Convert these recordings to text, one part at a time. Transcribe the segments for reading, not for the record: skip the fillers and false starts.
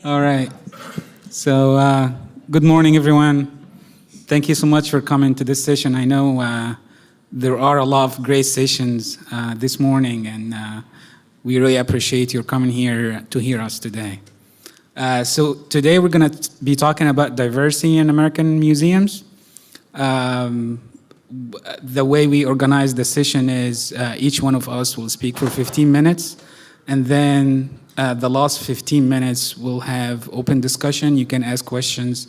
All right. So, good morning, everyone. Thank you so much for coming to this session. I know there are a lot of great sessions this morning, and we really appreciate your coming here to hear us today. So today we're going to be talking about diversity in American museums. The way we organize the session is each one of us will speak for 15 minutes, and then the last 15 minutes we'll have open discussion. You can ask questions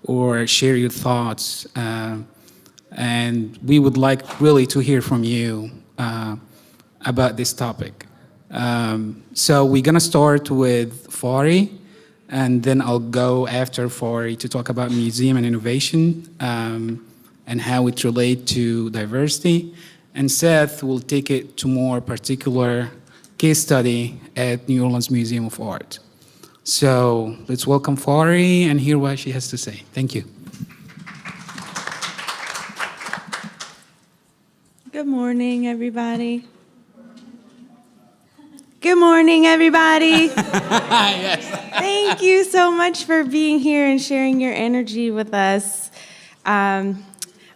or share your thoughts, and we would like really to hear from you about this topic. So we're going to start with Fari, and then I'll go after Fari to talk about museum and innovation and how it relates to diversity. And Seth will take it to more particular case study at New Orleans Museum of Art. So let's welcome Fari and hear what she has to say. Thank you. Good morning, everybody. Good morning, everybody. Yes. Thank you so much for being here and sharing your energy with us. I'm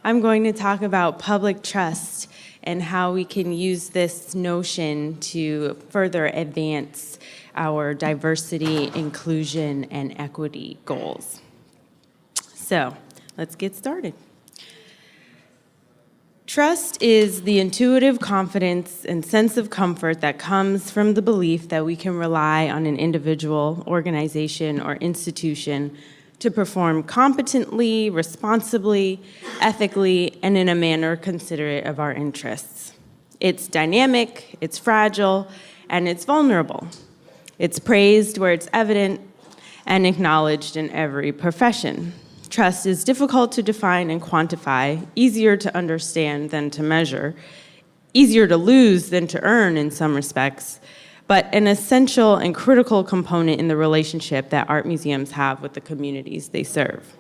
going to talk about public trust and how we can use this notion to further advance our diversity, inclusion, and equity goals. So let's get started. Trust is the intuitive confidence and sense of comfort that comes from the belief that we can rely on an individual, organization, or institution to perform competently, responsibly, ethically, and in a manner considerate of our interests. It's dynamic, it's fragile, and it's vulnerable. It's praised where it's evident and acknowledged in every profession. Trust is difficult to define and quantify, easier to understand than to measure, easier to lose than to earn in some respects, but an essential and critical component in the relationship that art museums have with the communities they serve.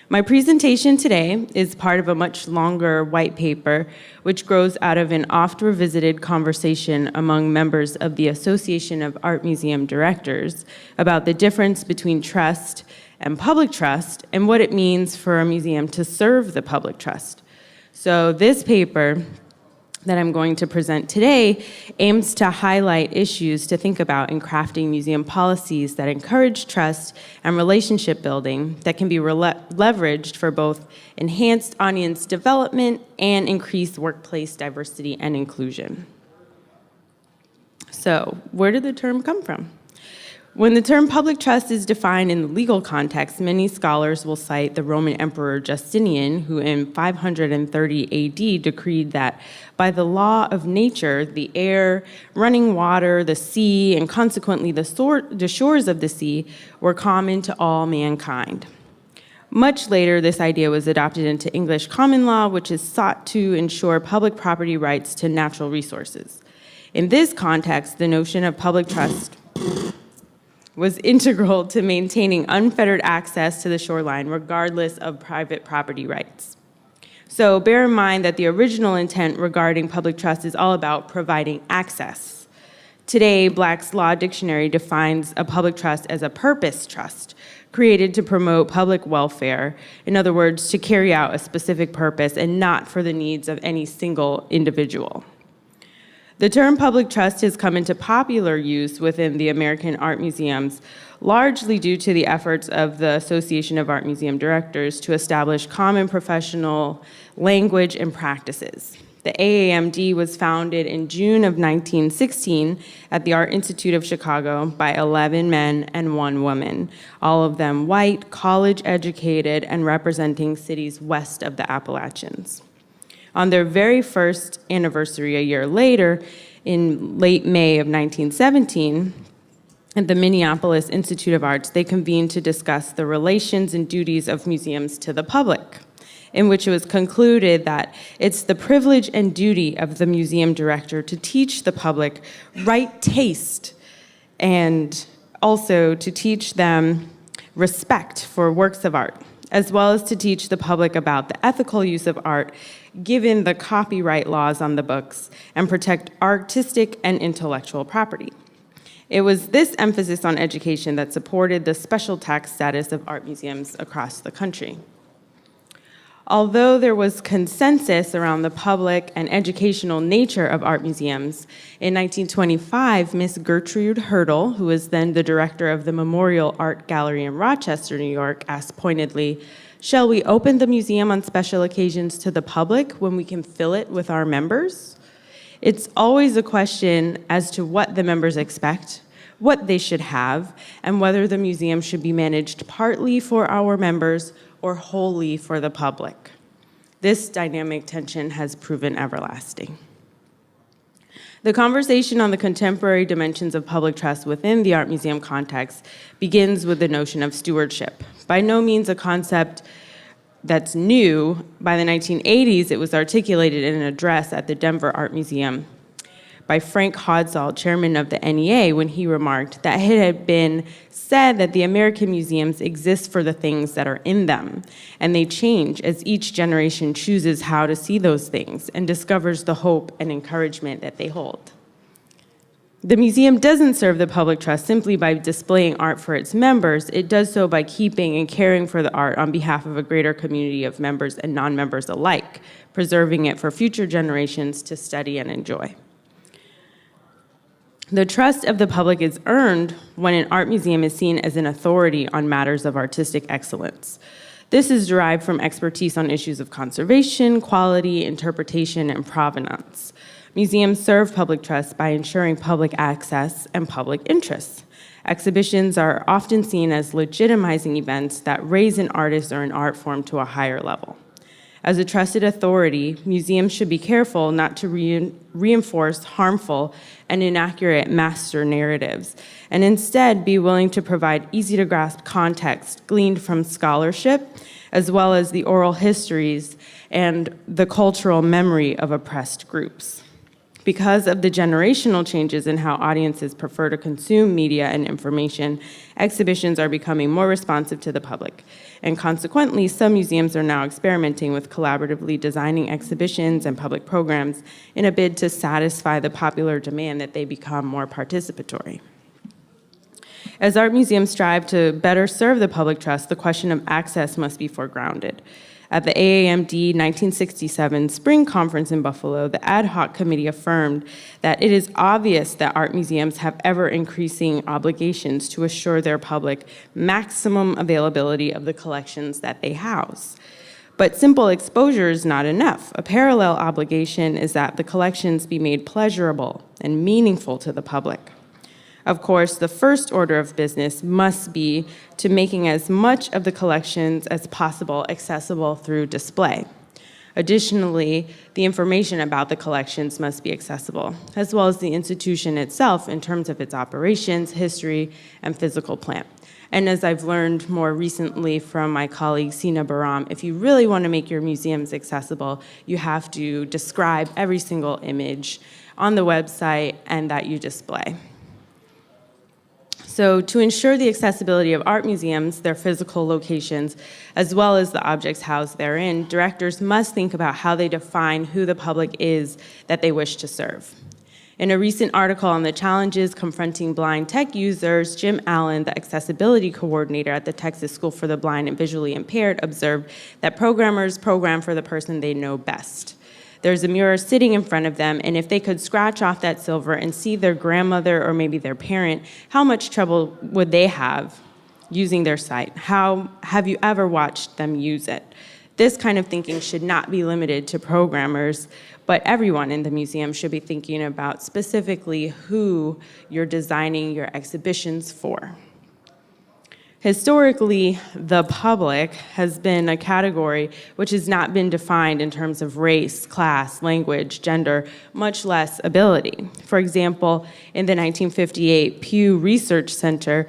My presentation today is part of a much longer white paper, which grows out of an oft-revisited conversation among members of the Association of Art Museum Directors about the difference between trust and public trust and what it means for a museum to serve the public trust. So this paper that I'm going to present today aims to highlight issues to think about in crafting museum policies that encourage trust and relationship building that can be leveraged for both enhanced audience development and increased workplace diversity and inclusion. So, where did the term come from? When the term public trust is defined in the legal context, many scholars will cite the Roman Emperor Justinian, who in 530 AD decreed that by the law of nature, the air, running water, the sea, and consequently the shores of the sea were common to all mankind. Much later, this idea was adopted into English common law, which is sought to ensure public property rights to natural resources. In this context, the notion of public trust was integral to maintaining unfettered access to the shoreline, regardless of private property rights. So bear in mind that the original intent regarding public trust is all about providing access. Today, Black's Law Dictionary defines a public trust as a purpose trust, created to promote public welfare, in other words, to carry out a specific purpose and not for the needs of any single individual. The term public trust has come into popular use within the American art museums, largely due to the efforts of the Association of Art Museum Directors to establish common professional language and practices. The AAMD was founded in June of 1916 at the Art Institute of Chicago by 11 men and 1 woman, all of them white, college-educated, and representing cities west of the Appalachians. On their very first anniversary a year later, in late May of 1917, at the Minneapolis Institute of Arts, they convened to discuss the relations and duties of museums to the public, in which it was concluded that it's the privilege and duty of the museum director to teach the public right taste and also to teach them respect for works of art, as well as to teach the public about the ethical use of art given the copyright laws on the books and protect artistic and intellectual property. It was this emphasis on education that supported the special tax status of art museums across the country. Although there was consensus around the public and educational nature of art museums, in 1925, Miss Gertrude Hurdle, who was then the director of the Memorial Art Gallery in Rochester, New York, asked pointedly, "Shall we open the museum on special occasions to the public when we can fill it with our members?" It's always a question as to what the members expect, what they should have, and whether the museum should be managed partly for our members or wholly for the public. This dynamic tension has proven everlasting. The conversation on the contemporary dimensions of public trust within the art museum context begins with the notion of stewardship. By no means a concept that's new. By the 1980s, it was articulated in an address at the Denver Art Museum by Frank Hodsall, chairman of the NEA, when he remarked that it had been said that the American museums exist for the things that are in them, and they change as each generation chooses how to see those things and discovers the hope and encouragement that they hold. The museum doesn't serve the public trust simply by displaying art for its members. It does so by keeping and caring for the art on behalf of a greater community of members and non-members alike, preserving it for future generations to study and enjoy. The trust of the public is earned when an art museum is seen as an authority on matters of artistic excellence. This is derived from expertise on issues of conservation, quality, interpretation, and provenance. Museums serve public trust by ensuring public access and public interests. Exhibitions are often seen as legitimizing events that raise an artist or an art form to a higher level. As a trusted authority, museums should be careful not to reinforce harmful and inaccurate master narratives, and instead be willing to provide easy-to-grasp context gleaned from scholarship, as well as the oral histories and the cultural memory of oppressed groups. Because of the generational changes in how audiences prefer to consume media and information, exhibitions are becoming more responsive to the public. And consequently, some museums are now experimenting with collaboratively designing exhibitions and public programs in a bid to satisfy the popular demand that they become more participatory. As art museums strive to better serve the public trust, the question of access must be foregrounded. At the AAMD 1967 Spring Conference in Buffalo, the ad hoc committee affirmed that it is obvious that art museums have ever-increasing obligations to assure their public maximum availability of the collections that they house. But simple exposure is not enough. A parallel obligation is that the collections be made pleasurable and meaningful to the public. Of course, the first order of business must be to making as much of the collections as possible accessible through display. Additionally, the information about the collections must be accessible, as well as the institution itself in terms of its operations, history, and physical plan. And as I've learned more recently from my colleague Sina Baram, if you really want to make your museums accessible, you have to describe every single image on the website and that you display. So to ensure the accessibility of art museums, their physical locations, as well as the objects housed therein, directors must think about how they define who the public is that they wish to serve. In a recent article on the challenges confronting blind tech users, Jim Allen, the accessibility coordinator at the Texas School for the Blind and Visually Impaired, observed that programmers program for the person they know best. There's a mirror sitting in front of them, and if they could scratch off that silver and see their grandmother or maybe their parent, how much trouble would they have using their sight? How have you ever watched them use it? This kind of thinking should not be limited to programmers, but everyone in the museum should be thinking about specifically who you're designing your exhibitions for. Historically, the public has been a category which has not been defined in terms of race, class, language, gender, much less ability. For example, in the 1958 Pew Research Center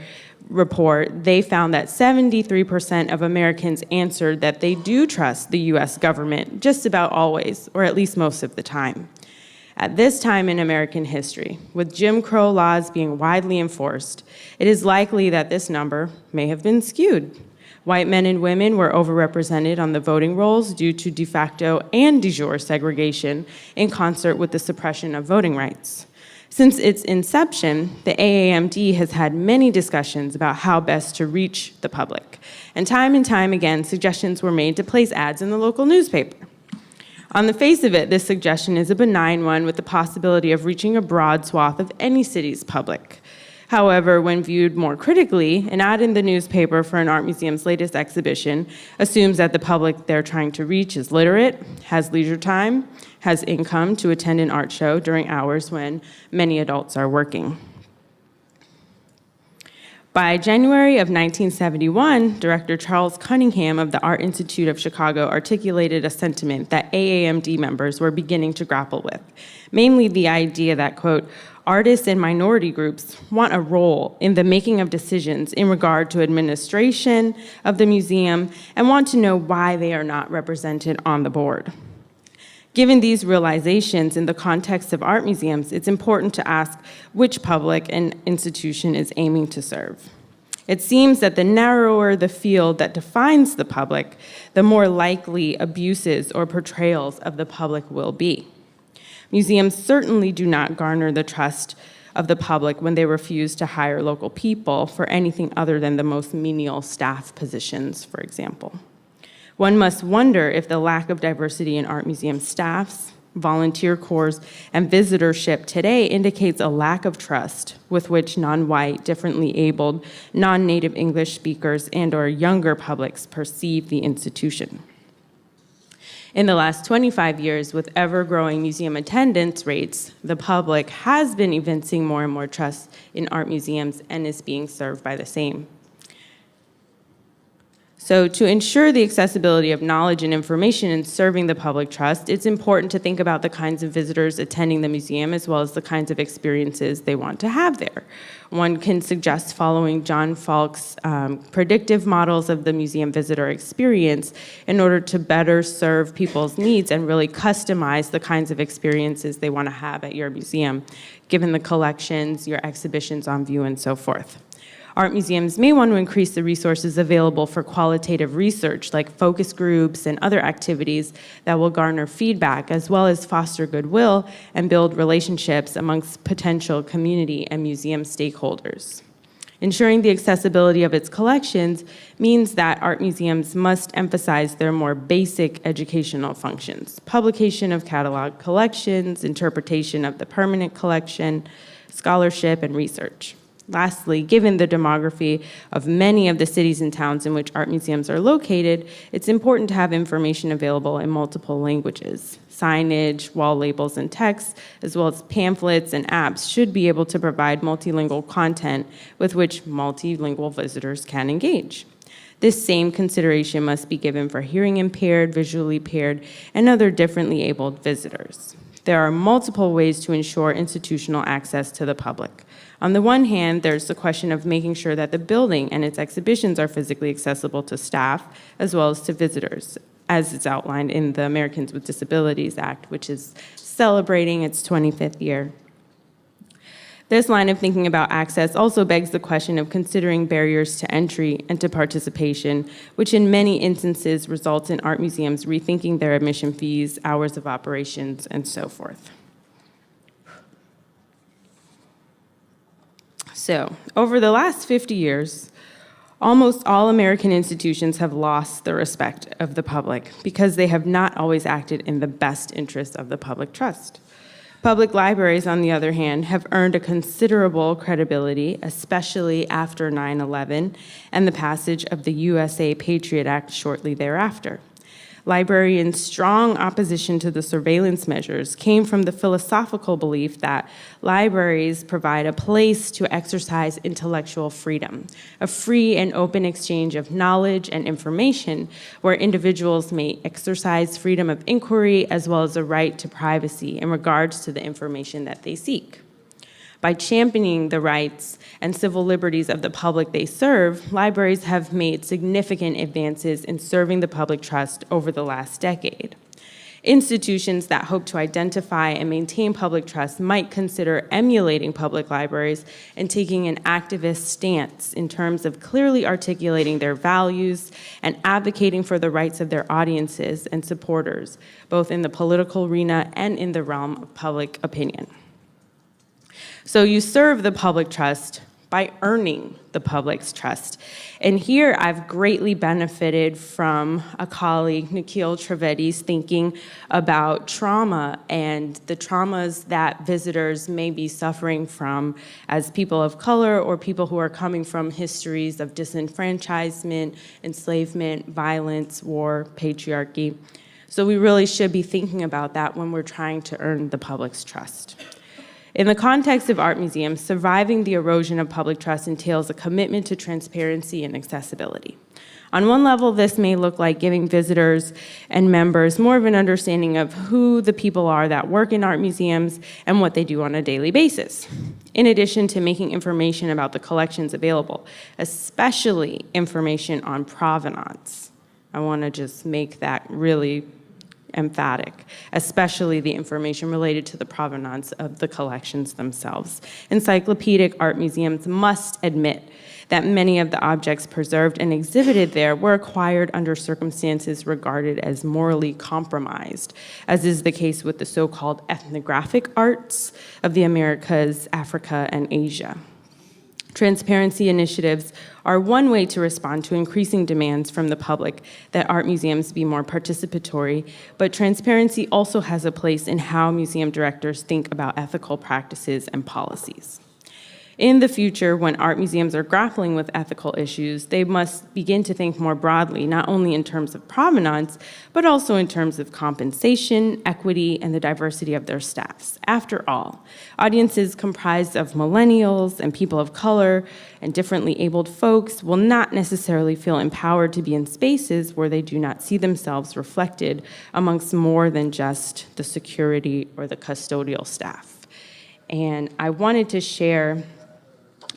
report, they found that 73% of Americans answered that they do trust the US government just about always, or at least most of the time. At this time in American history, with Jim Crow laws being widely enforced, it is likely that this number may have been skewed. White men and women were overrepresented on the voting rolls due to de facto and de jure segregation in concert with the suppression of voting rights. Since its inception, the AAMD has had many discussions about how best to reach the public, and time again, suggestions were made to place ads in the local newspaper. On the face of it, this suggestion is a benign one with the possibility of reaching a broad swath of any city's public. However, when viewed more critically, an ad in the newspaper for an art museum's latest exhibition assumes that the public they're trying to reach is literate, has leisure time, has income to attend an art show during hours when many adults are working. By January of 1971, Director Charles Cunningham of the Art Institute of Chicago articulated a sentiment that AAMD members were beginning to grapple with, mainly the idea that, quote, artists and minority groups want a role in the making of decisions in regard to administration of the museum and want to know why they are not represented on the board. Given these realizations in the context of art museums, it's important to ask which public an institution is aiming to serve. It seems that the narrower the field that defines the public, the more likely abuses or portrayals of the public will be. Museums certainly do not garner the trust of the public when they refuse to hire local people for anything other than the most menial staff positions, for example. One must wonder if the lack of diversity in art museum staffs, volunteer corps, and visitorship today indicates a lack of trust with which non-white, differently abled, non-native English speakers and/or younger publics perceive the institution. In the last 25 years, with ever-growing museum attendance rates, the public has been evincing more and more trust in art museums and is being served by the same. So to ensure the accessibility of knowledge and information in serving the public trust, it's important to think about the kinds of visitors attending the museum as well as the kinds of experiences they want to have there. One can suggest following John Falk's predictive models of the museum visitor experience in order to better serve people's needs and really customize the kinds of experiences they want to have at your museum, given the collections, your exhibitions on view, and so forth. Art museums may want to increase the resources available for qualitative research, like focus groups and other activities that will garner feedback, as well as foster goodwill and build relationships amongst potential community and museum stakeholders. Ensuring the accessibility of its collections means that art museums must emphasize their more basic educational functions: publication of catalog collections, interpretation of the permanent collection, scholarship, and research. Lastly, given the demography of many of the cities and towns in which art museums are located, it's important to have information available in multiple languages. Signage, wall labels, and text, as well as pamphlets and apps, should be able to provide multilingual content with which multilingual visitors can engage. This same consideration must be given for hearing impaired, visually impaired, and other differently abled visitors. There are multiple ways to ensure institutional access to the public. On the one hand, there's the question of making sure that the building and its exhibitions are physically accessible to staff as well as to visitors, as it's outlined in the Americans with Disabilities Act, which is celebrating its 25th year. This line of thinking about access also begs the question of considering barriers to entry and to participation, which in many instances results in art museums rethinking their admission fees, hours of operations, and so forth. So, over the last 50 years, almost all American institutions have lost the respect of the public because they have not always acted in the best interest of the public trust. Public libraries, on the other hand, have earned a considerable credibility, especially after 9/11 and the passage of the USA Patriot Act shortly thereafter. Librarians' strong opposition to the surveillance measures came from the philosophical belief that libraries provide a place to exercise intellectual freedom, a free and open exchange of knowledge and information where individuals may exercise freedom of inquiry as well as a right to privacy in regards to the information that they seek. By championing the rights and civil liberties of the public they serve, libraries have made significant advances in serving the public trust over the last decade. Institutions that hope to identify and maintain public trust might consider emulating public libraries and taking an activist stance in terms of clearly articulating their values and advocating for the rights of their audiences and supporters, both in the political arena and in the realm of public opinion. So you serve the public trust by earning the public's trust. And here I've greatly benefited from a colleague, Nikhil Trivedi's thinking about trauma and the traumas that visitors may be suffering from as people of color or people who are coming from histories of disenfranchisement, enslavement, violence, war, patriarchy. So we really should be thinking about that when we're trying to earn the public's trust. In the context of art museums, surviving the erosion of public trust entails a commitment to transparency and accessibility. On one level, this may look like giving visitors and members more of an understanding of who the people are that work in art museums and what they do on a daily basis, in addition to making information about the collections available, especially information on provenance. I want to just make that really emphatic, especially the information related to the provenance of the collections themselves. Encyclopedic art museums must admit that many of the objects preserved and exhibited there were acquired under circumstances regarded as morally compromised, as is the case with the so-called ethnographic arts of the Americas, Africa, and Asia. Transparency initiatives are one way to respond to increasing demands from the public that art museums be more participatory, but transparency also has a place in how museum directors think about ethical practices and policies. In the future, when art museums are grappling with ethical issues, they must begin to think more broadly, not only in terms of provenance, but also in terms of compensation, equity, and the diversity of their staffs. After all, audiences comprised of millennials and people of color and differently abled folks will not necessarily feel empowered to be in spaces where they do not see themselves reflected amongst more than just the security or the custodial staff. And I wanted to share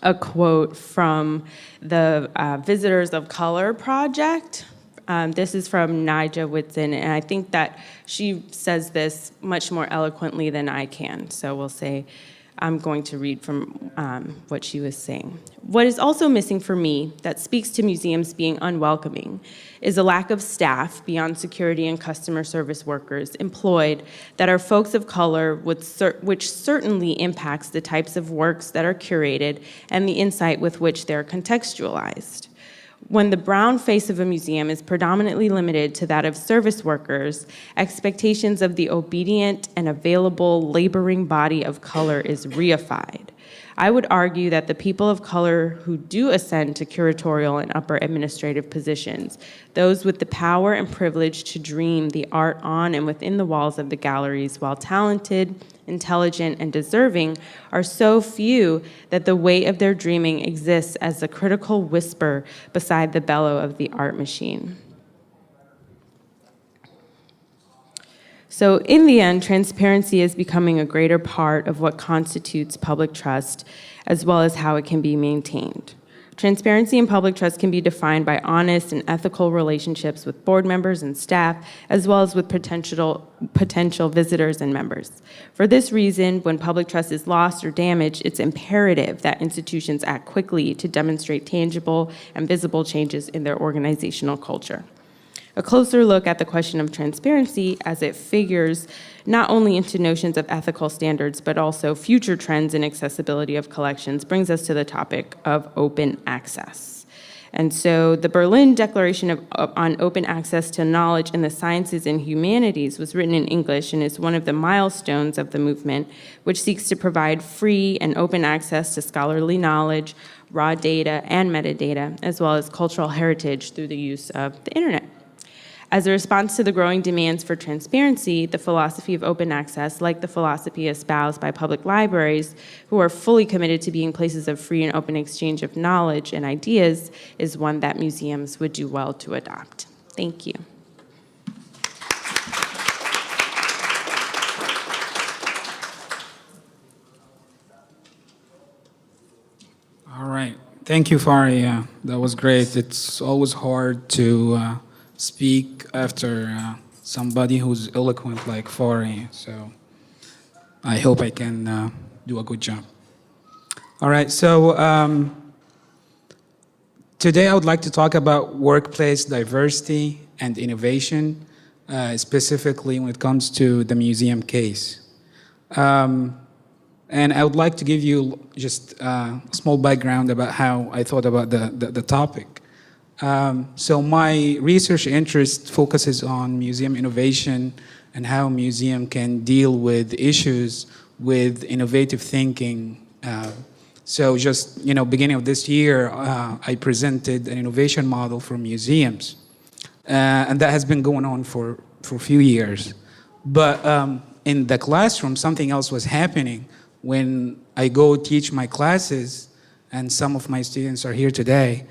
a quote from the Visitors of Color Project. This is from Nija Whitson, and I think that she says this much more eloquently than I can. So we'll say, I'm going to read from what she was saying. What is also missing for me that speaks to museums being unwelcoming is a lack of staff beyond security and customer service workers employed that are folks of color, which certainly impacts the types of works that are curated and the insight with which they're contextualized. When the brown face of a museum is predominantly limited to that of service workers, expectations of the obedient and available laboring body of color is reified. I would argue that the people of color who do ascend to curatorial and upper administrative positions, those with the power and privilege to dream the art on and within the walls of the galleries, while talented, intelligent, and deserving, are so few that the weight of their dreaming exists as a critical whisper beside the bellow of the art machine. So in the end, transparency is becoming a greater part of what constitutes public trust, as well as how it can be maintained. Transparency and public trust can be defined by honest and ethical relationships with board members and staff, as well as with potential visitors and members. For this reason, when public trust is lost or damaged, it's imperative that institutions act quickly to demonstrate tangible and visible changes in their organizational culture. A closer look at the question of transparency as it figures not only into notions of ethical standards, but also future trends in accessibility of collections brings us to the topic of open access. And so the Berlin Declaration on Open Access to Knowledge in the Sciences and Humanities was written in English and is one of the milestones of the movement, which seeks to provide free and open access to scholarly knowledge, raw data, and metadata, as well as cultural heritage through the use of the internet. As a response to the growing demands for transparency, the philosophy of open access, like the philosophy espoused by public libraries, who are fully committed to being places of free and open exchange of knowledge and ideas, is one that museums would do well to adopt. Thank you. All right. Thank you, Faria. That was great. It's always hard to speak after somebody who's eloquent like Faria. So I hope I can do a good job. All right. So today I would like to talk about workplace diversity and innovation, specifically when it comes to the museum case. And I would like to give you just a small background about how I thought about the topic. So my research interest focuses on museum innovation and how museum can deal with issues with innovative thinking. So just, beginning of this year, I presented an innovation model for museums. And that has been going on for a few years. But in the classroom, something else was happening. When I go teach my classes, and some of my students are here today,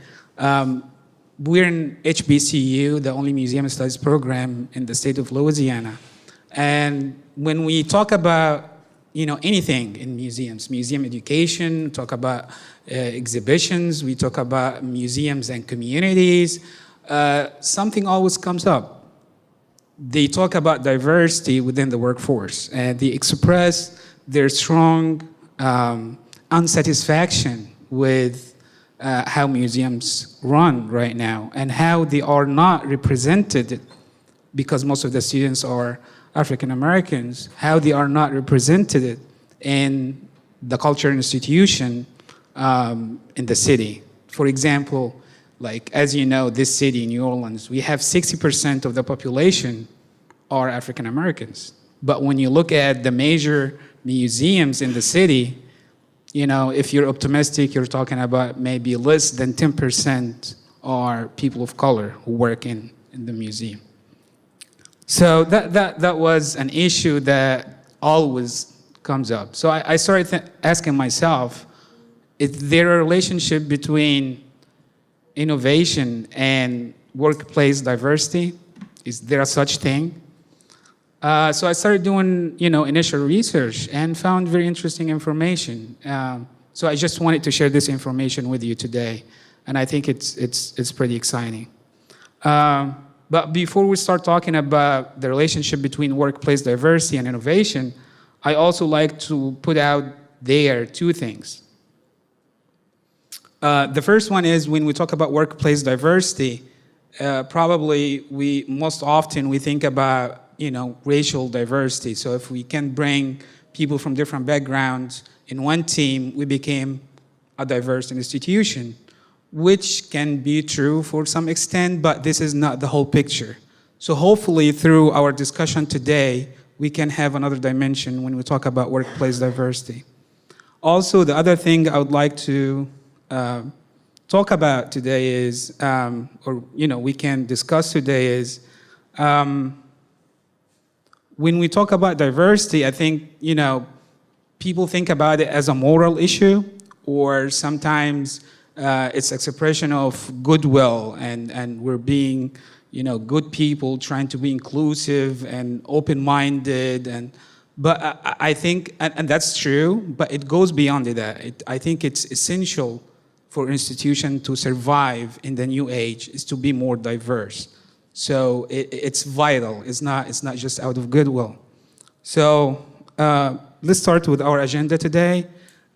we're in HBCU, the only museum studies program in the state of Louisiana. And when we talk about anything in museums, museum education, talk about exhibitions, we talk about museums and communities, something always comes up. They talk about diversity within the workforce, and they express their strong unsatisfaction with how museums run right now and how they are not represented, because most of the students are African Americans, how they are not represented in the cultural institution in the city. For example, like, as you know, this city, New Orleans, we have 60% of the population are African Americans. But when you look at the major museums in the city, if you're optimistic, you're talking about maybe less than 10% are people of color who work in the museum. So that was an issue that always comes up. So I started asking myself, is there a relationship between innovation and workplace diversity? Is there a such thing? So I started doing, initial research and found very interesting information. So I just wanted to share this information with you today, and I think it's pretty exciting. But before we start talking about the relationship between workplace diversity and innovation, I also like to put out there two things. The first one is, when we talk about workplace diversity, probably most often we think about racial diversity. So if we can bring people from different backgrounds in one team, we became a diverse institution, which can be true for some extent, but this is not the whole picture. So hopefully through our discussion today, we can have another dimension when we talk about workplace diversity. Also, the other thing I would like to talk about today is, we can discuss today is, when we talk about diversity, I think, people think about it as a moral issue, or sometimes it's expression of goodwill, and we're being, good people trying to be inclusive and open-minded, but I think, and that's true, but it goes beyond that. I think it's essential for institution to survive in the new age is to be more diverse. So it's vital. It's not just out of goodwill. So let's start with our agenda today.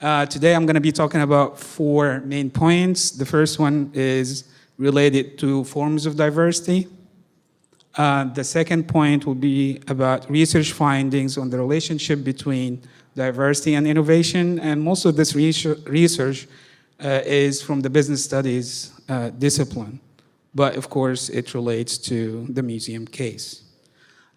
Today I'm going to be talking about 4 main points. The first one is related to forms of diversity. The second point will be about research findings on the relationship between diversity and innovation. And most of this research is from the business studies discipline. But of course, it relates to the museum case.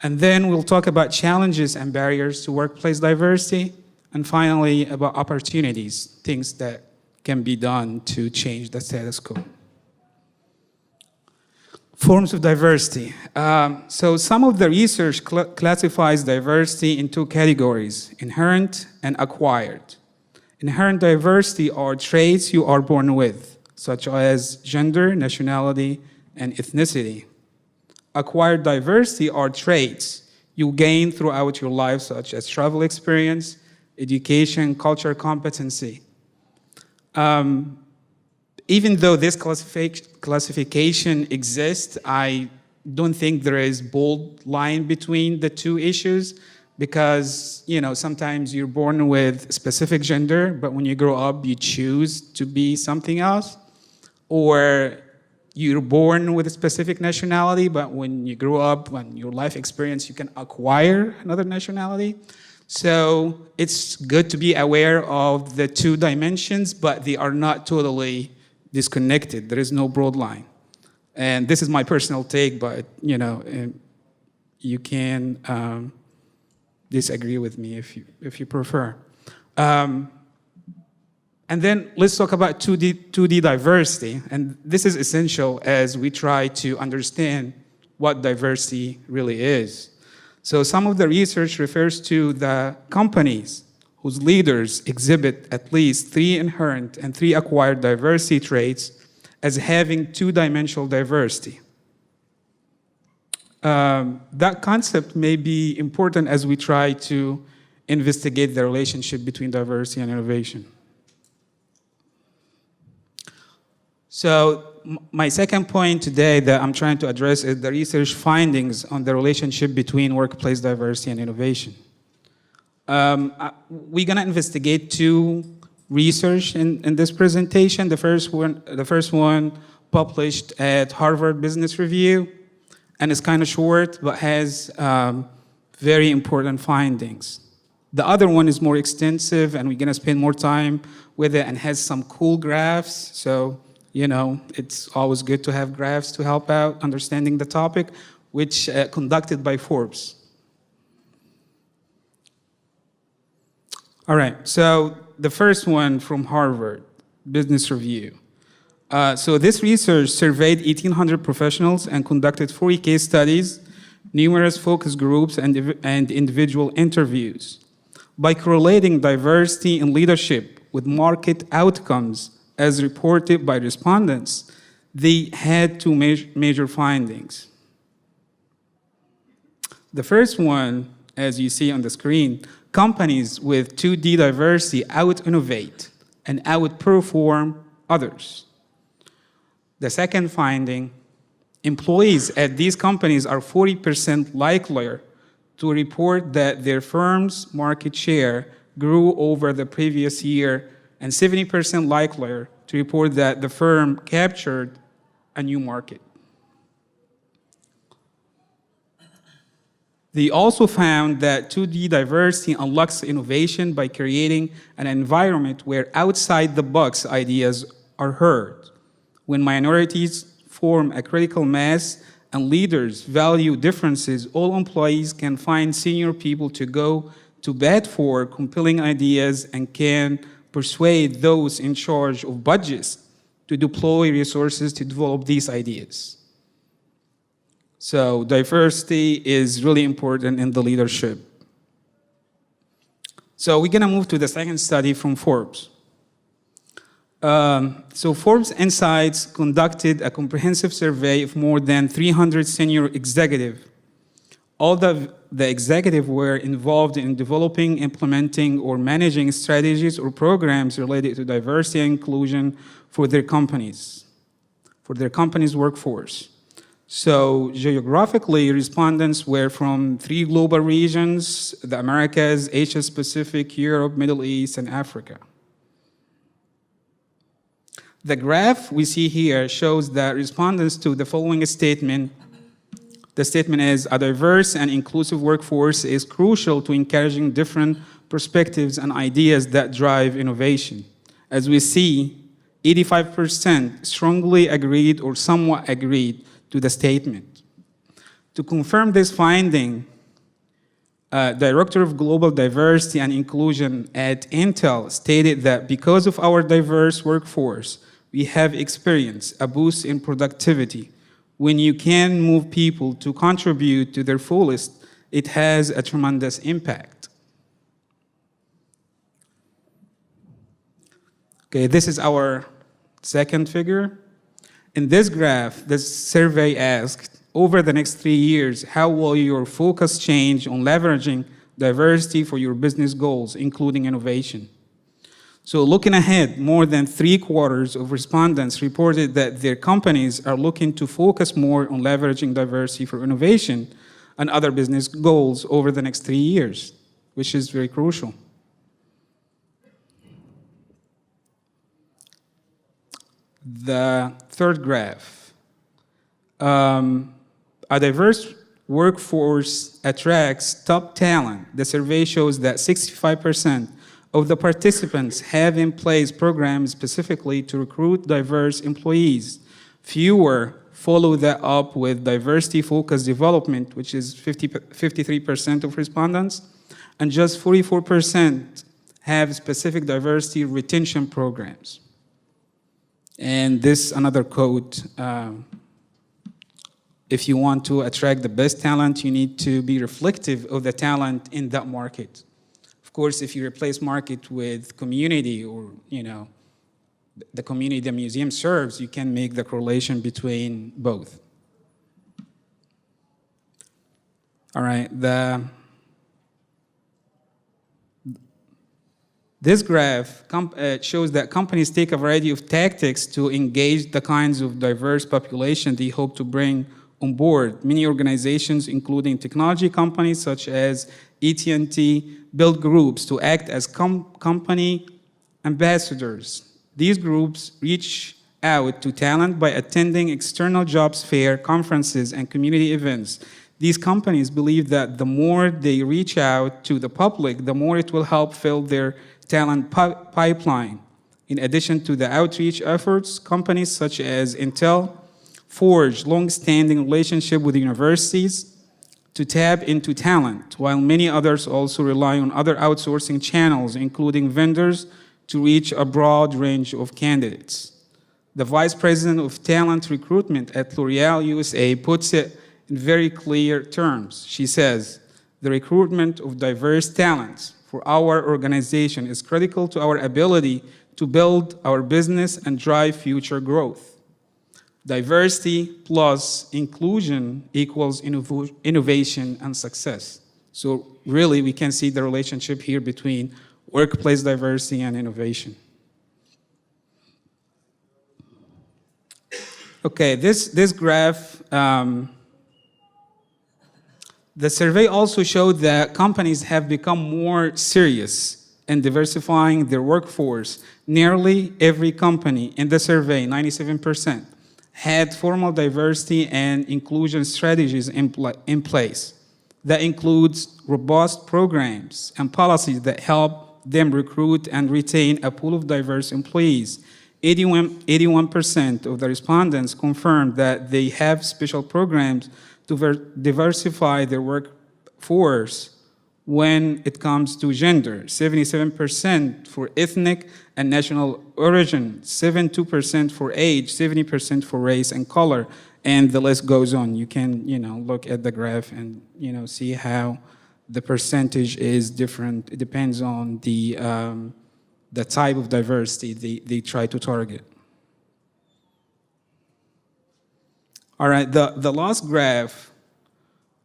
And then we'll talk about challenges and barriers to workplace diversity. And finally, about opportunities, things that can be done to change the status quo. Forms of diversity. So some of the research classifies diversity in 2 categories, inherent and acquired. Inherent diversity are traits you are born with, such as gender, nationality, and ethnicity. Acquired diversity are traits you gain throughout your life, such as travel experience, education, culture, competency. Even though this classification exists, I don't think there is bold line between the 2 issues, because sometimes you're born with specific gender, but when you grow up, you choose to be something else. Or you're born with a specific nationality, but when you grow up, when your life experience, you can acquire another nationality. So it's good to be aware of the two dimensions, but they are not totally disconnected. There is no broad line. And this is my personal take, but you can disagree with me if you prefer. And then let's talk about 2D diversity. And this is essential as we try to understand what diversity really is. So some of the research refers to the companies whose leaders exhibit at least 3 inherent and 3 acquired diversity traits as having 2-dimensional diversity. That concept may be important as we try to investigate the relationship between diversity and innovation. So my second point today that I'm trying to address is the research findings on the relationship between workplace diversity and innovation. We're going to investigate 2 research in this presentation. The first one published at Harvard Business Review, and it's kind of short, but has very important findings. The other one is more extensive, and we're going to spend more time with it, and has some cool graphs. So, it's always good to have graphs to help out understanding the topic, which conducted by Forbes. All right, so the first one from Harvard Business Review. So this research surveyed 1,800 professionals and conducted 40 case studies, numerous focus groups, and individual interviews. By correlating diversity in leadership with market outcomes as reported by respondents, they had 2 major findings. The first one, as you see on the screen, companies with 2D diversity out-innovate and outperform others. The second finding, employees at these companies are 40% likelier to report that their firm's market share grew over the previous year, and 70% likelier to report that the firm captured a new market. They also found that 2D diversity unlocks innovation by creating an environment where outside-the-box ideas are heard. When minorities form a critical mass and leaders value differences, all employees can find senior people to go to bat for compelling ideas and can persuade those in charge of budgets to deploy resources to develop these ideas. So diversity is really important in the leadership. So we're going to move to the second study from Forbes. So Forbes Insights conducted a comprehensive survey of more than 300 senior executives. All the executives were involved in developing, implementing, or managing strategies or programs related to diversity and inclusion for their company's workforce. So geographically, respondents were from 3 global regions: the Americas, Asia Pacific, Europe, Middle East, and Africa. The graph we see here shows that respondents to the following statement. The statement is, a diverse and inclusive workforce is crucial to encouraging different perspectives and ideas that drive innovation. As we see, 85% strongly agreed or somewhat agreed to the statement. To confirm this finding, Director of Global Diversity and Inclusion at Intel stated that because of our diverse workforce, we have experienced a boost in productivity. When you can move people to contribute to their fullest, it has a tremendous impact. Okay, this is our second figure. In this graph, the survey asked, over the next 3 years, how will your focus change on leveraging diversity for your business goals, including innovation? So looking ahead, more than 3/4 of respondents reported that their companies are looking to focus more on leveraging diversity for innovation and other business goals over the next 3 years, which is very crucial. The third graph, a diverse workforce attracts top talent. The survey shows that 65% of the participants have in place programs specifically to recruit diverse employees. Fewer follow that up with diversity-focused development, which is 53% of respondents, and just 44% have specific diversity retention programs. And this another quote, if you want to attract the best talent, you need to be reflective of the talent in that market. Of course, if you replace market with community or, the community the museum serves, you can make the correlation between both. All right, this graph shows that companies take a variety of tactics to engage the kinds of diverse population they hope to bring on board. Many organizations, including technology companies such as AT&T, build groups to act as company ambassadors. These groups reach out to talent by attending external jobs fair, conferences, and community events. These companies believe that the more they reach out to the public, the more it will help fill their talent pipeline. In addition to the outreach efforts, companies such as Intel forge long-standing relationships with universities to tap into talent, while many others also rely on other outsourcing channels, including vendors, to reach a broad range of candidates. The Vice President of Talent Recruitment at L'Oreal USA puts it in very clear terms. She says, "The recruitment of diverse talents for our organization is critical to our ability to build our business and drive future growth. Diversity plus inclusion equals innovation and success." So really, we can see the relationship here between workplace diversity and innovation. Okay, this graph, the survey also showed that companies have become more serious in diversifying their workforce. Nearly every company in the survey, 97%, had formal diversity and inclusion strategies in place. That includes robust programs and policies that help them recruit and retain a pool of diverse employees. 81% of the respondents confirmed that they have special programs to diversify their workforce when it comes to gender. 77% for ethnic and national origin, 72% for age, 70% for race and color, and the list goes on. You can, look at the graph and, see how the percentage is different. It depends on the type of diversity they try to target. All right, the last graph,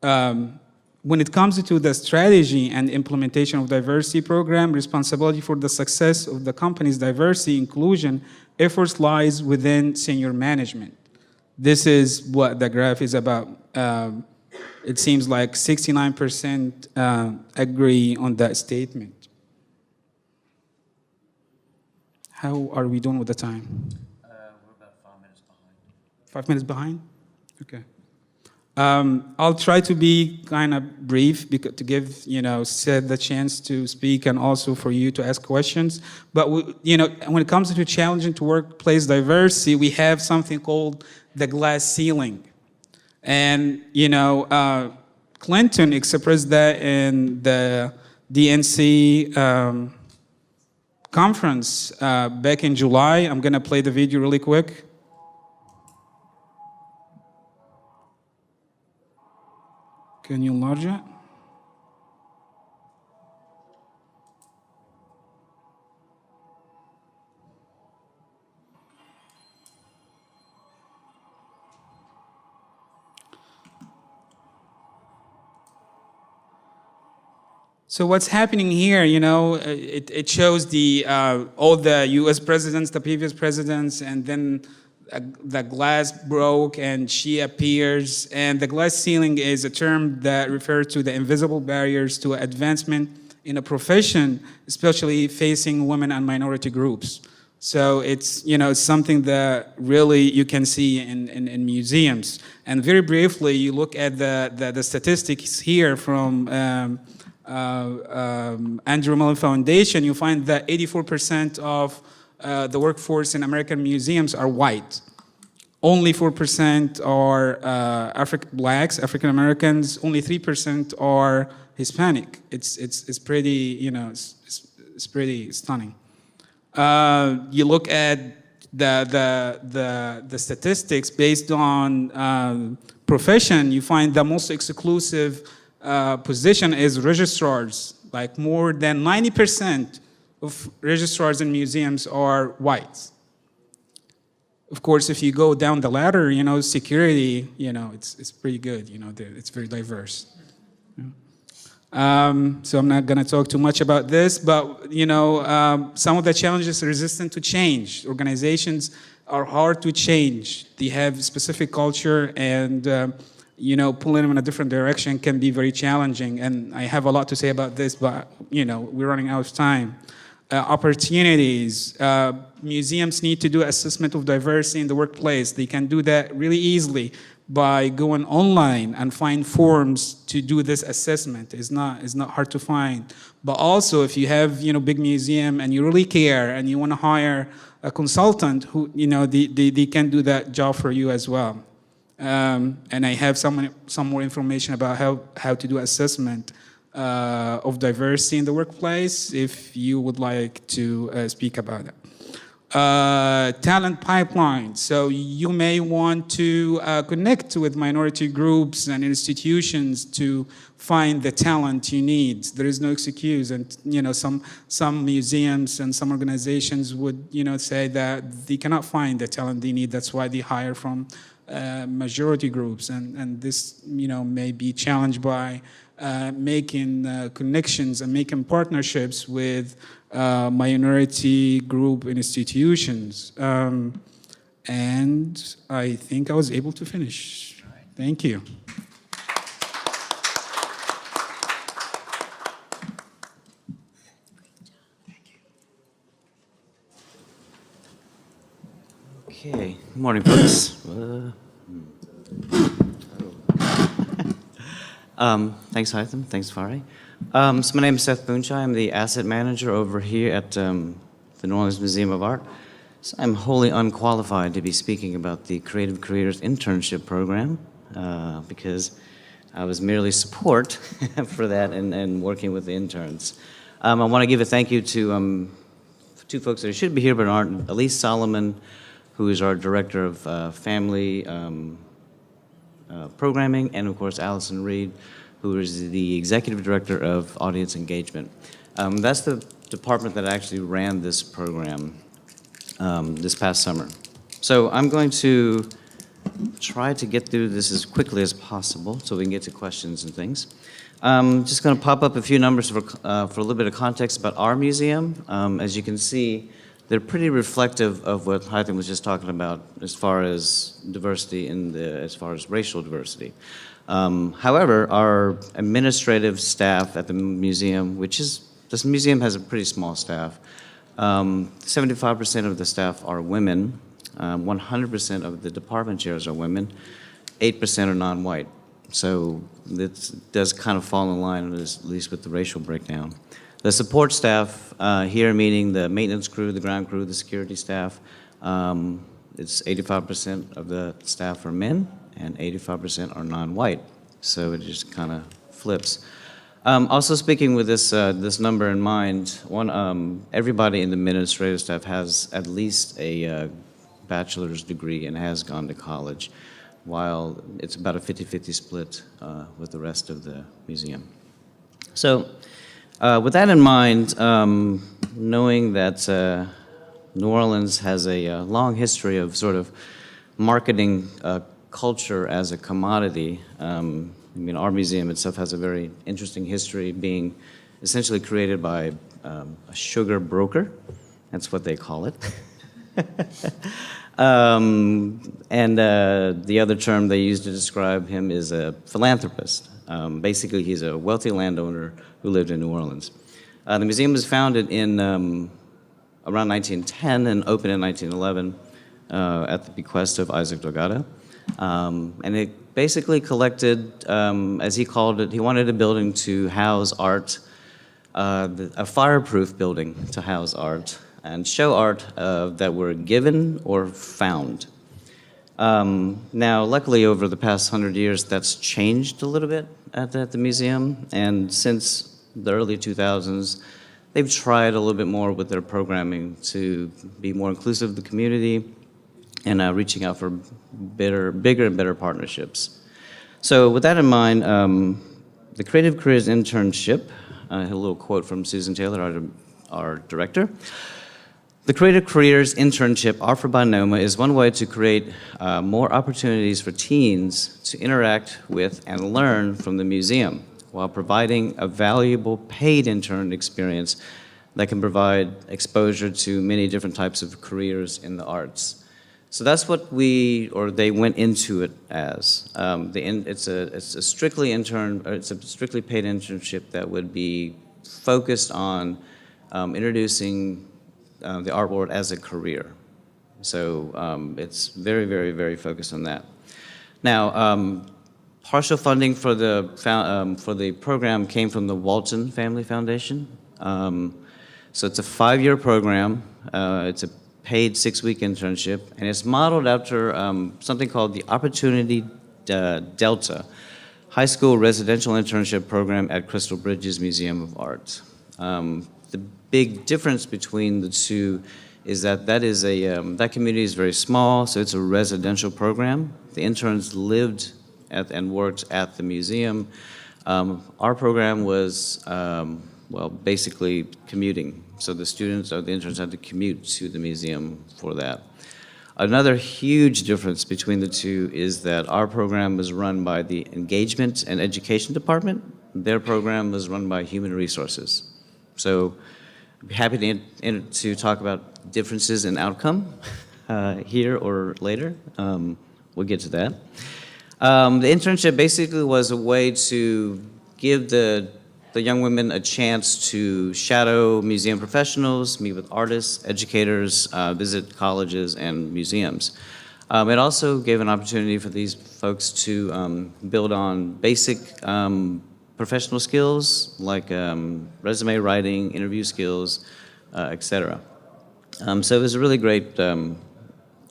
when it comes to the strategy and implementation of diversity program, responsibility for the success of the company's diversity inclusion efforts lies within senior management. This is what the graph is about. It seems like 69% agree on that statement. How are we doing with the time? We're about 5 minutes behind. 5 minutes behind? Okay. I'll try to be kind of brief because to give, Sid the chance to speak and also for you to ask questions. But, when it comes to challenging to workplace diversity, we have something called the glass ceiling. And, Clinton expressed that in the DNC conference back in July. I'm going to play the video really quick. Can you enlarge it? So what's happening here, it shows all the U.S. presidents, the previous presidents, and then the glass broke and she appears. And the glass ceiling is a term that refers to the invisible barriers to advancement in a profession, especially facing women and minority groups. So it's, it's something that really you can see in museums. And very briefly, you look at the statistics here from Mellon Foundation, you find that 84% of the workforce in American museums are white. Only 4% are blacks, African Americans. Only 3% are Hispanic. It's pretty, it's pretty stunning. You look at the statistics based on profession, you find the most exclusive position is registrars. Like more than 90% of registrars in museums are whites. Of course, if you go down the ladder, security, it's pretty good. It's very diverse. So I'm not going to talk too much about this, but some of the challenges are resistant to change. Organizations are hard to change. They have specific culture, and pulling them in a different direction can be very challenging. And I have a lot to say about this, but we're running out of time. Opportunities. Museums need to do assessment of diversity in the workplace. They can do that really easily by going online and find forms to do this assessment. It's not hard to find. But also, if you have big museum and you really care and you want to hire a consultant who they can do that job for you as well. And I have some more information about how to do assessment of diversity in the workplace if you would like to speak about it. Talent pipeline. So you may want to connect with minority groups and institutions to find the talent you need. There is no excuse, and some museums and some organizations would say that they cannot find the talent they need. That's why they hire from majority groups, and this may be challenged by making connections and making partnerships with minority group institutions. And I think I was able to finish. Thank you. Okay, good morning, folks. Thanks, Hytham. Thanks, Fari. So my name is Seth Boonchai. I'm the asset manager over here at the New Orleans Museum of Art. So I'm wholly unqualified to be speaking about the Creative Creators Internship Program because I was merely support for that and working with the interns. I want to give a thank you to two folks that should be here but aren't. Elise Solomon, who is our Director of Family Programming, and of course Allison Reed, who is the Executive Director of Audience Engagement. That's the department that actually ran this program this past summer. So I'm going to try to get through this as quickly as possible so we can get to questions and things. Just going to pop up a few numbers for a little bit of context about our museum. As you can see, they're pretty reflective of what Hytham was just talking about as far as diversity as far as racial diversity. However, our administrative staff at the museum, this museum has a pretty small staff. 75% of the staff are women. 100% of the department chairs are women. 8% are non-white. So it does kind of fall in line, at least with the racial breakdown. The support staff here, meaning the maintenance crew, the ground crew, the security staff, it's 85% of the staff are men and 85% are non-white. So it just kind of flips. Also speaking with this number in mind, everybody in the administrative staff has at least a bachelor's degree and has gone to college, while it's about a 50-50 split with the rest of the museum. So with that in mind, knowing that New Orleans has a long history of sort of marketing culture as a commodity, our museum itself has a very interesting history, being essentially created by a sugar broker. That's what they call it. And the other term they use to describe him is a philanthropist. Basically, he's a wealthy landowner who lived in New Orleans. The museum was founded in around 1910 and opened in 1911 at the bequest of Isaac Delgado. And it basically collected, as he called it, he wanted a building to house art, a fireproof building to house art, and show art that were given or found. Now, luckily, over the past 100 years, that's changed a little bit at the museum, and since the early 2000s, they've tried a little bit more with their programming to be more inclusive of the community and reaching out for bigger and better partnerships. So with that in mind, the Creative Careers Internship, I had a little quote from Susan Taylor, our director. The Creative Careers Internship offered by NOMA is one way to create more opportunities for teens to interact with and learn from the museum while providing a valuable paid intern experience that can provide exposure to many different types of careers in the arts. So that's what they went into it as. It's a strictly paid internship that would be focused on introducing the art world as a career. So it's very, very, very focused on that. Now, partial funding for the program came from the Walton Family Foundation. So it's a 5-year program. It's a paid 6-week internship, and it's modeled after something called the Opportunity Delta High School Residential Internship Program at Crystal Bridges Museum of Art. The big difference between the two is that that community is very small, so it's a residential program. The interns lived and worked at the museum. Our program was, basically commuting. So the students or the interns had to commute to the museum for that. Another huge difference between the two is that our program was run by the Engagement and Education Department. Their program was run by Human Resources. So I'd be happy to talk about differences in outcome here or later. We'll get to that. The internship basically was a way to give the young women a chance to shadow museum professionals, meet with artists, educators, visit colleges and museums. It also gave an opportunity for these folks to build on basic professional skills like resume writing, interview skills, etc. So it was a really great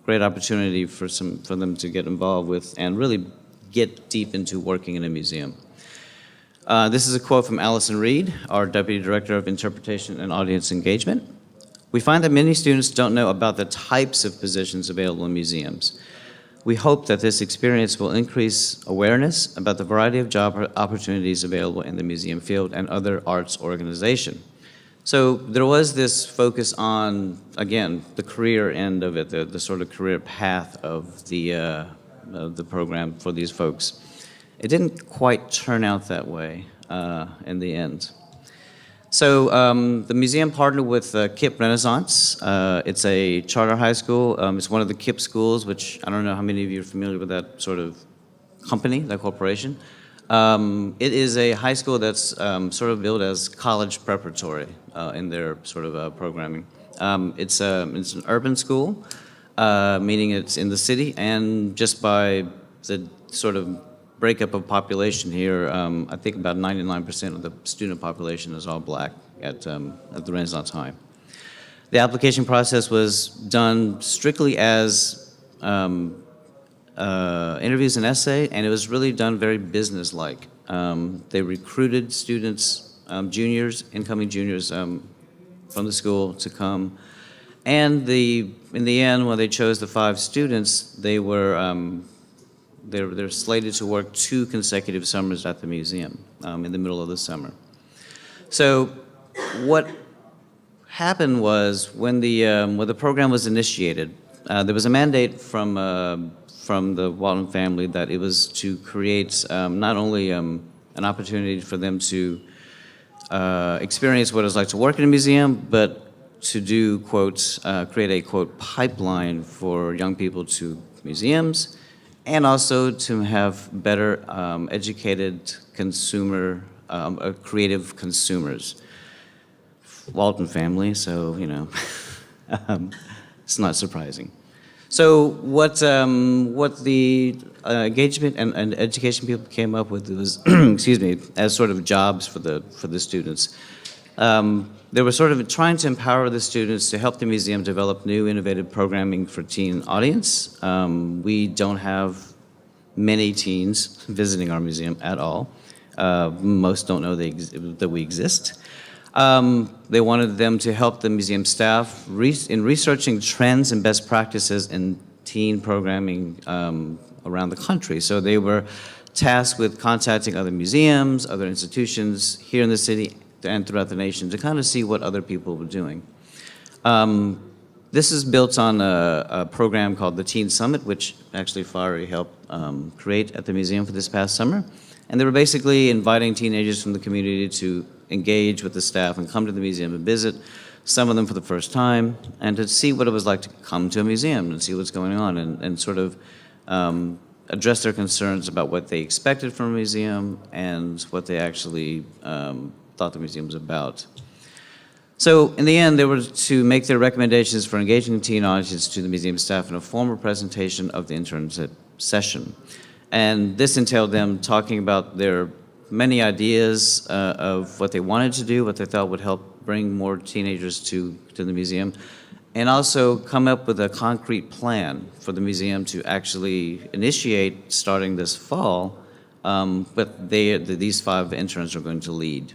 opportunity for them to get involved with and really get deep into working in a museum. This is a quote from Allison Reed, our Deputy Director of Interpretation and Audience Engagement. We find that many students don't know about the types of positions available in museums. We hope that this experience will increase awareness about the variety of job opportunities available in the museum field and other arts organization. So there was this focus on, again, the career end of it, the sort of career path of the program for these folks. It didn't quite turn out that way in the end. So the museum partnered with KIPP Renaissance. It's a charter high school. It's one of the KIPP schools, which I don't know how many of you are familiar with that sort of company, that corporation. It is a high school that's sort of billed as college preparatory in their sort of programming. It's an urban school, meaning it's in the city, and just by the sort of breakup of population here, I think about 99% of the student population is all black at the Renaissance High. The application process was done strictly as interviews and essay, and it was really done very business-like. They recruited students, incoming juniors from the school to come, and in the end, when they chose the 5 students, they're slated to work 2 consecutive summers at the museum in the middle of the summer. So what happened was when the program was initiated, there was a mandate from the Walton family that it was to create not only an opportunity for them to experience what it's like to work in a museum, but to do, quote, create a, quote, pipeline for young people to museums, and also to have better educated creative consumers. Walton family, so, you know, It's not surprising. So what the engagement and education people came up with was, excuse me, as sort of jobs for the students. They were sort of trying to empower the students to help the museum develop new innovative programming for teen audience. We don't have many teens visiting our museum at all. Most don't know that we exist. They wanted them to help the museum staff in researching trends and best practices in teen programming around the country. So they were tasked with contacting other museums, other institutions here in the city and throughout the nation to kind of see what other people were doing. This is built on a program called the Teen Summit, which actually Fari helped create at the museum for this past summer. And they were basically inviting teenagers from the community to engage with the staff and come to the museum and visit, some of them for the first time, and to see what it was like to come to a museum and see what's going on and sort of address their concerns about what they expected from a museum and what they actually thought the museum was about. So in the end, they were to make their recommendations for engaging teen audiences to the museum staff in a formal presentation of the internship session. And this entailed them talking about their many ideas of what they wanted to do, what they thought would help bring more teenagers to the museum, and also come up with a concrete plan for the museum to actually initiate starting this fall, but these 5 interns are going to lead.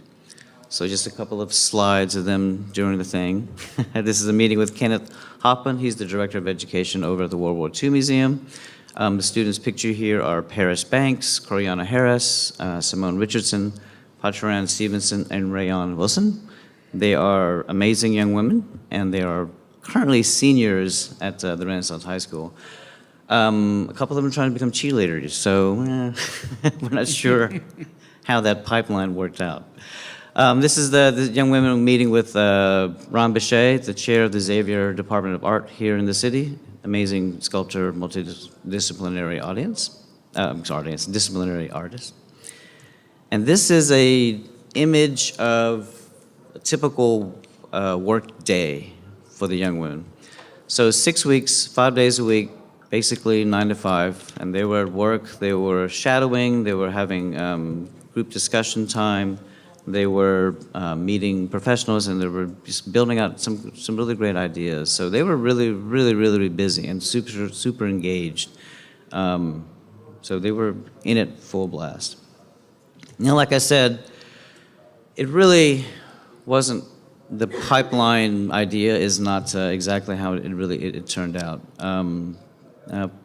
So just a couple of slides of them during the thing. This is a meeting with Kenneth Hopin. He's the Director of Education over at the World War II Museum. The students pictured here are Paris Banks, Coriana Harris, Simone Richardson, Patran Stevenson, and Rayon Wilson. They are amazing young women, and they are currently seniors at the Renaissance High School. A couple of them are trying to become cheerleaders, so we're not sure how that pipeline worked out. This is the young women meeting with Ron Bichet, the chair of the Xavier Department of Art here in the city. Amazing sculptor, multidisciplinary disciplinary artist. And this is a image of a typical work day for the young women. So 6 weeks, 5 days a week, basically 9 to 5, and they were at work, they were shadowing, they were having group discussion time, they were meeting professionals, and they were just building out some really great ideas. So they were really busy and super engaged. So they were in it full blast. Now, like I said, it really wasn't, the pipeline idea is not exactly how it turned out.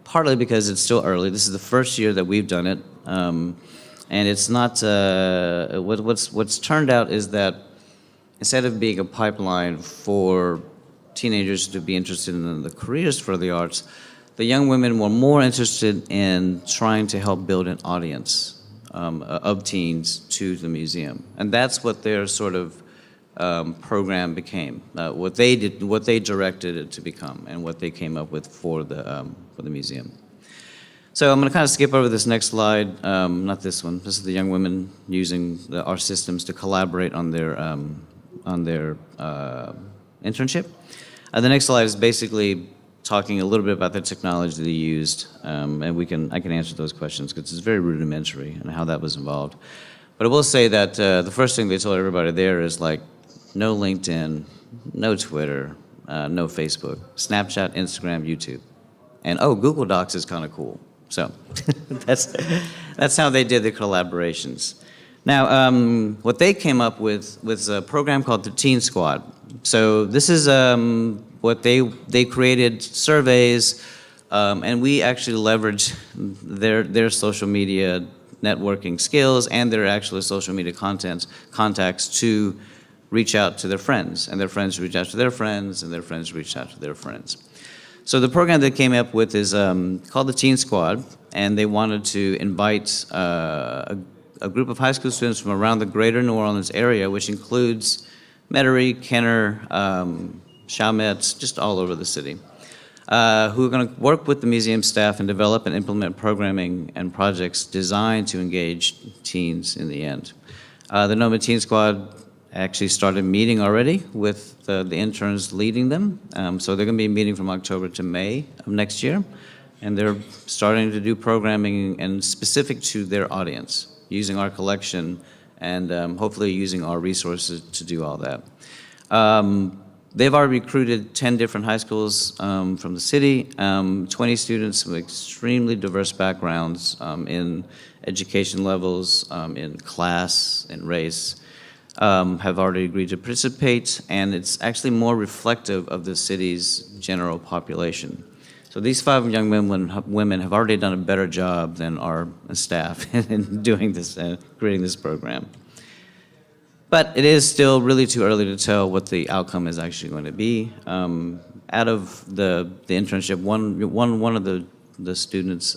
Partly because it's still early. This is the first year that we've done it. And it's not, what's turned out is that instead of being a pipeline for teenagers to be interested in the careers for the arts, the young women were more interested in trying to help build an audience of teens to the museum. And that's what their sort of program became, what they did, what they directed it to become, and what they came up with for the museum. So I'm going to kind of skip over this next slide, not this one. This is the young women using our systems to collaborate on their internship. The next slide is basically talking a little bit about the technology they used, and I can answer those questions because it's very rudimentary and how that was involved. But I will say that the first thing they told everybody there is like no LinkedIn, no Twitter, no Facebook, Snapchat, Instagram, YouTube, and oh, Google Docs is kind of cool. So that's how they did the collaborations. Now, what they came up with was a program called the Teen Squad. So this is what they created surveys, and we actually leveraged their social media networking skills and their actual social media contacts to reach out to their friends, and their friends reach out to their friends, and their friends reach out to their friends. So the program they came up with is called the Teen Squad, and they wanted to invite a group of high school students from around the greater New Orleans area, which includes Metairie, Kenner, Chalmette, just all over the city, who are going to work with the museum staff and develop and implement programming and projects designed to engage teens in the end. The Noma Teen Squad actually started meeting already with the interns leading them. So they're going to be meeting from October to May of next year. And they're starting to do programming and specific to their audience, using our collection and hopefully using our resources to do all that. They've already recruited 10 different high schools from the city, 20 students with extremely diverse backgrounds in education levels, in class, in race, have already agreed to participate, and it's actually more reflective of the city's general population. So these 5 young women have already done a better job than our staff in doing this, creating this program. But it is still really too early to tell what the outcome is actually going to be. Out of the internship, one of the students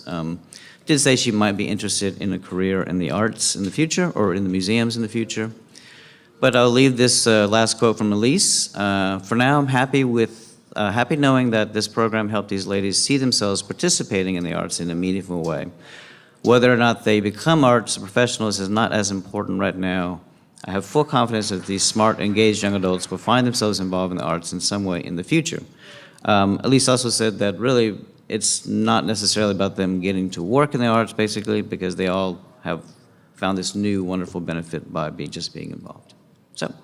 did say she might be interested in a career in the arts in the future or in the museums in the future. But I'll leave this last quote from Elise. For now, I'm happy knowing that this program helped these ladies see themselves participating in the arts in a meaningful way. Whether or not they become arts professionals is not as important right now. I have full confidence that these smart, engaged young adults will find themselves involved in the arts in some way in the future. Elise also said that really it's not necessarily about them getting to work in the arts, basically, because they all have found this new wonderful benefit by just being involved. So,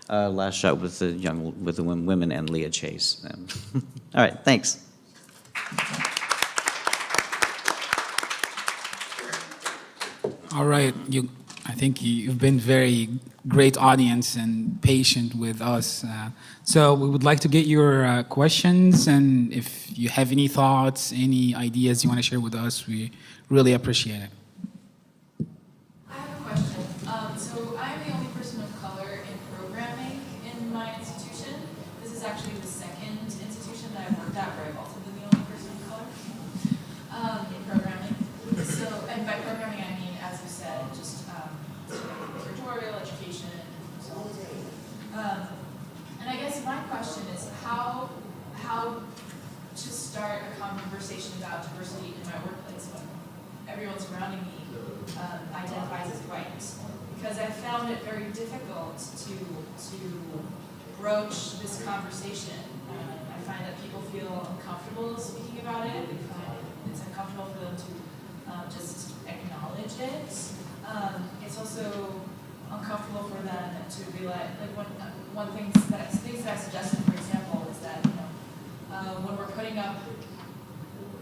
last shot with the women and Leah Chase. All right, thanks. All right, I think you've been very great audience and patient with us. So we would like to get your questions, and if you have any thoughts, any ideas you want to share with us, we really appreciate it. I have a question. So I'm the only person of color in programming in my institution. This is actually the second institution that I've worked at where I've also been the only person of color in programming. So, and by programming I mean, as you said, just tutorial education. And I guess my question is how to start a conversation about diversity in my workplace when everyone surrounding me identifies as white, because I found it very difficult to broach this conversation. I find that people feel uncomfortable speaking about it. They find it's uncomfortable for them to just acknowledge it. It's also uncomfortable for them to realize, like one things that I suggested, for example, is that when we're putting up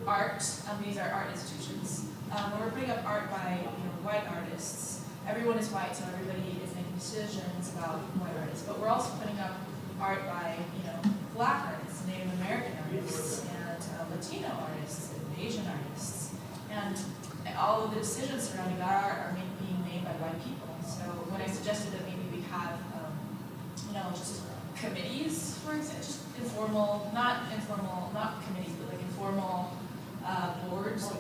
art, these are art institutions. When we're putting up art by white artists, everyone is white, so everybody is making decisions about white artists. But we're also putting up art by Black artists, Native American artists, and Latino artists, and Asian artists, and all of the decisions surrounding that art are being made by white people. So when I suggested that maybe we have just committees, for example, just informal, not committees, but like informal boards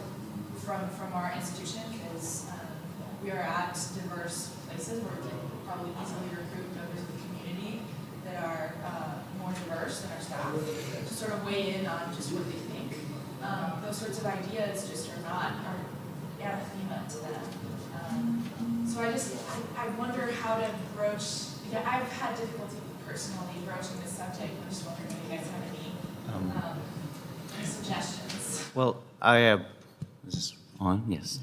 from our institution, because we are at diverse places where we can probably easily recruit members of the community that are more diverse than our staff to sort of weigh in on just what they think. Those sorts of ideas just are anathema to them. So I wonder how to broach. I've had difficulty personally broaching this subject. I'm just wondering if you guys have any suggestions. Well, is this on? Yes.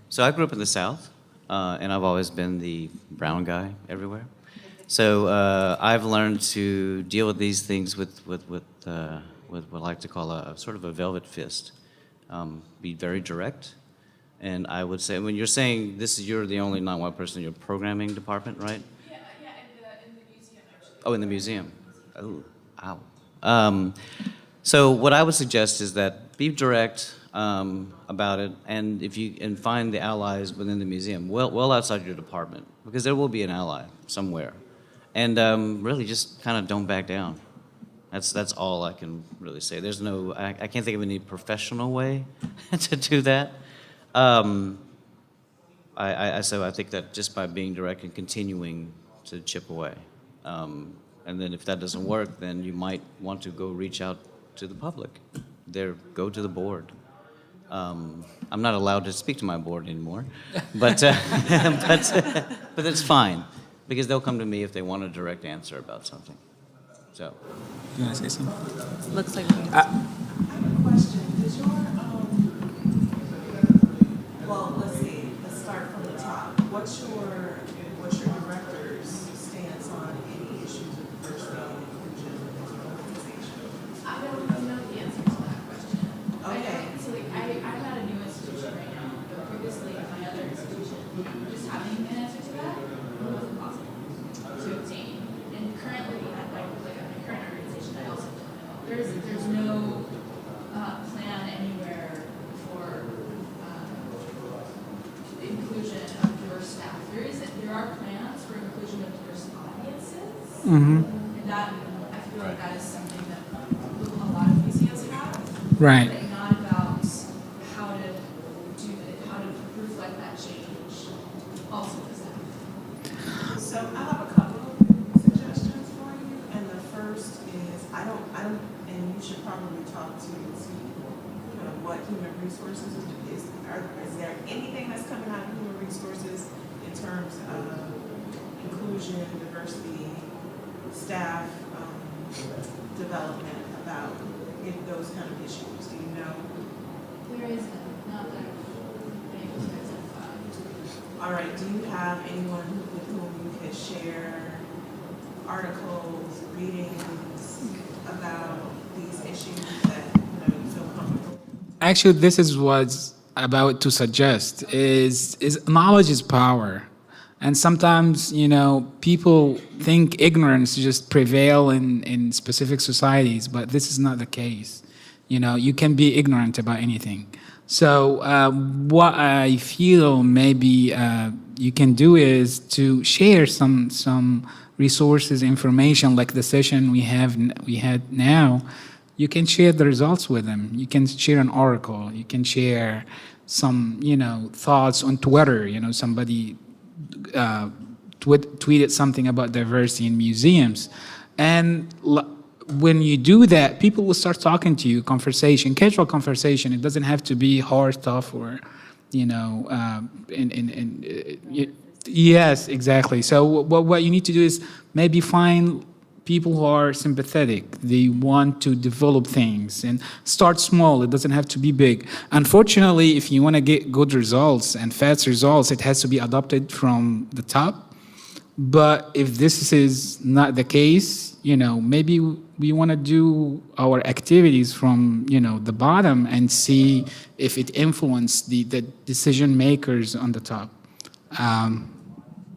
So I grew up in the South, and I've always been the brown guy everywhere. So I've learned to deal with these things with what I like to call a sort of a velvet fist. Be very direct. And I would say, when you're saying you're the only non-white person in your programming department, right? Yeah, in the museum, actually. Oh, in the museum. Oh, ow. So what I would suggest is that be direct about it, and find the allies within the museum, well outside your department, because there will be an ally somewhere, and really just kind of don't back down. That's all I can really say. There's no, I can't think of any professional way to do that. So I think that just by being direct and continuing to chip away, and then if that doesn't work, then you might want to go reach out to the public. Go to the board. I'm not allowed to speak to my board anymore, but that's fine. Because they'll come to me if they want a direct answer about something. So, You want to say something? Looks like I have a question. Does your, well, let's see, let's start from the top. What's your director's stance on any issues with diversity and inclusion in your organization? I don't even know the answer to that question. Okay. So like, I'm at a new institution right now, but previously at my other institution, just having an answer to that wasn't possible to obtain. And currently at my current organization, I also don't know. There's no plan anywhere for inclusion of diverse staff. There are plans for inclusion of diverse audiences, Mm-hmm. and that I feel like that is something that a lot of museums have. Right. But not about how to reflect that change also for staff. So I have a couple of suggestions for you, and the first is, I don't, and you should probably talk to see, what human resources is there anything that's coming out of human resources in terms of inclusion, diversity, staff, development about those kind of issues? Do you know? There is not that I'm able to identify. All right, do you have anyone with whom you could share articles, readings about these issues that you feel comfortable? Actually, this is what's about to suggest is knowledge is power. And sometimes, people think ignorance just prevail in specific societies, but this is not the case. You can be ignorant about anything. So what I feel maybe you can do is to share some resources, information like the session we had now. You can share the results with them. You can share an article. You can share some thoughts on Twitter. Somebody tweeted something about diversity in museums, and when you do that, people will start talking to you. Casual conversation. It doesn't have to be hard stuff or, yes, exactly. So what you need to do is maybe find people who are sympathetic. They want to develop things and start small. It doesn't have to be big. Unfortunately, if you want to get good results and fast results, it has to be adopted from the top. But if this is not the case, maybe we want to do our activities from, the bottom and see if it influences the decision makers on the top.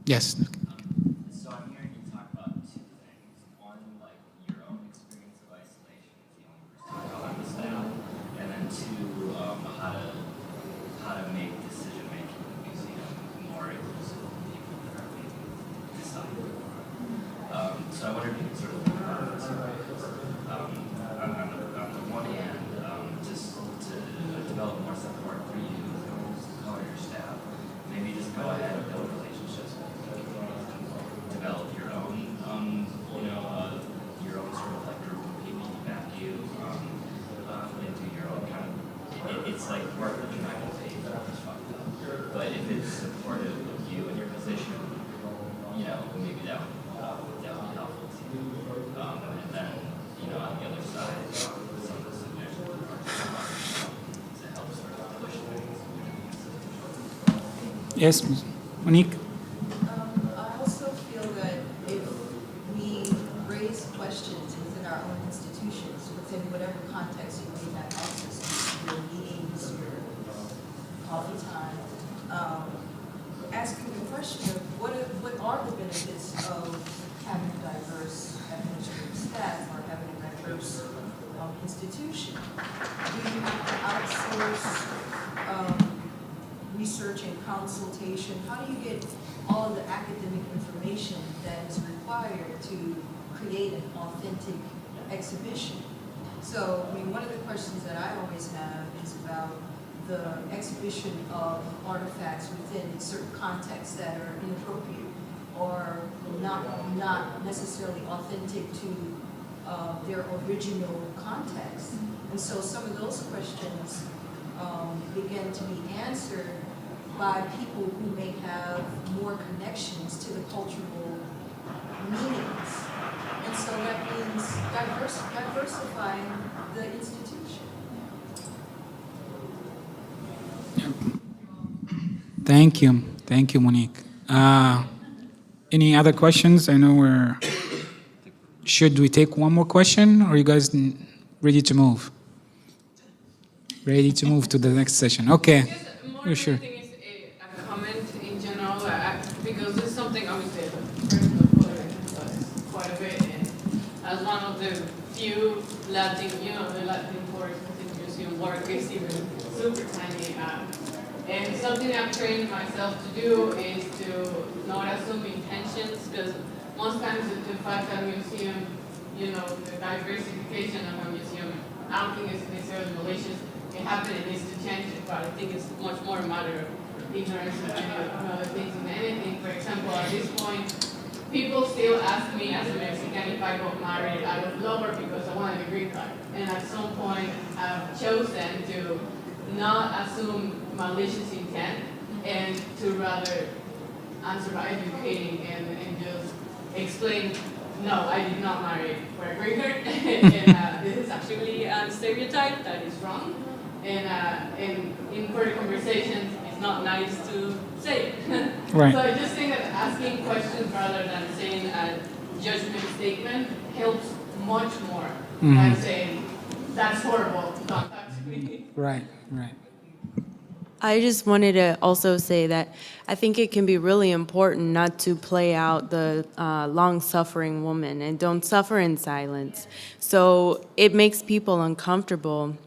Yes. So I'm hearing you talk about two things. One, like your own experience of isolation as the only person on the staff, and then two, how to make decision making in the museum more inclusive of people that are being decided upon. So I wonder if you could sort of think about this. On the one hand, just to develop more support for you or your staff, maybe just go ahead and build relationships with develop your own, your own sort of like group of people who back you, and do your own kind of. It's like work that you're not going to pay for. It's fucked up. But if it's supportive of you and your position, maybe that would be helpful to you. And then, on the other side, some of the suggestions are to help sort of push things. Yes, Monique. I also feel that if we raise questions within our own institutions, within whatever context you may have access to, your meetings, your coffee time, asking the question of what are the benefits of having a diverse administrative staff or having a diverse institution? Do you have to outsource research and consultation? How do you get all of the academic information that is required to create an authentic exhibition? So, one of the questions that I always have is about the exhibition of artifacts within certain contexts that are inappropriate or not necessarily authentic to their original context. And so some of those questions begin to be answered by people who may have more connections to the cultural meanings. And so that means diversifying the institution. Thank you. Thank you, Monique. Any other questions? I know we're... Should we take one more question, or are you guys ready to move? Ready to move to the next session. Okay. More Oh, sure. than anything is a comment in general, because it's something obviously as a person of color I emphasize quite a bit, and as one of the few Latin, the Latin tourists in museum work is even super tiny. And something I've trained myself to do is to not assume intentions, because most times the fact that museum, the diversification of a museum, I don't think it's necessarily malicious. It happened, it needs to change it, but I think it's much more a matter of ignorance and other things than anything. For example, at this point, people still ask me as a Mexican if I got married out of love or because I wanted a green card. And at some point, I've chosen to not assume malicious intent and to rather answer by educating and just explain, no, I did not marry for a green card, and this is actually a stereotype that is wrong. And in further conversations, it's not nice to say it. Right. So I just think that asking questions rather than saying a judgment statement helps much more than saying, that's horrible, don't talk to me. Right, right. I just wanted to also say that I think it can be really important not to play out the long-suffering woman and don't suffer in silence. So it makes people uncomfortable.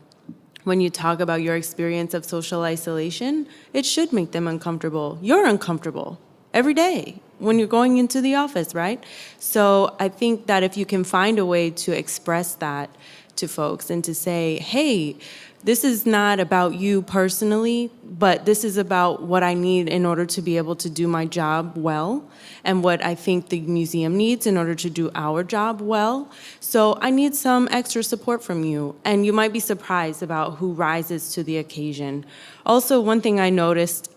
When you talk about your experience of social isolation, it should make them uncomfortable. You're uncomfortable every day when you're going into the office, right? So I think that if you can find a way to express that to folks and to say, hey, this is not about you personally, but this is about what I need in order to be able to do my job well and what I think the museum needs in order to do our job well. So I need some extra support from you. And you might be surprised about who rises to the occasion. Also, one thing I noticed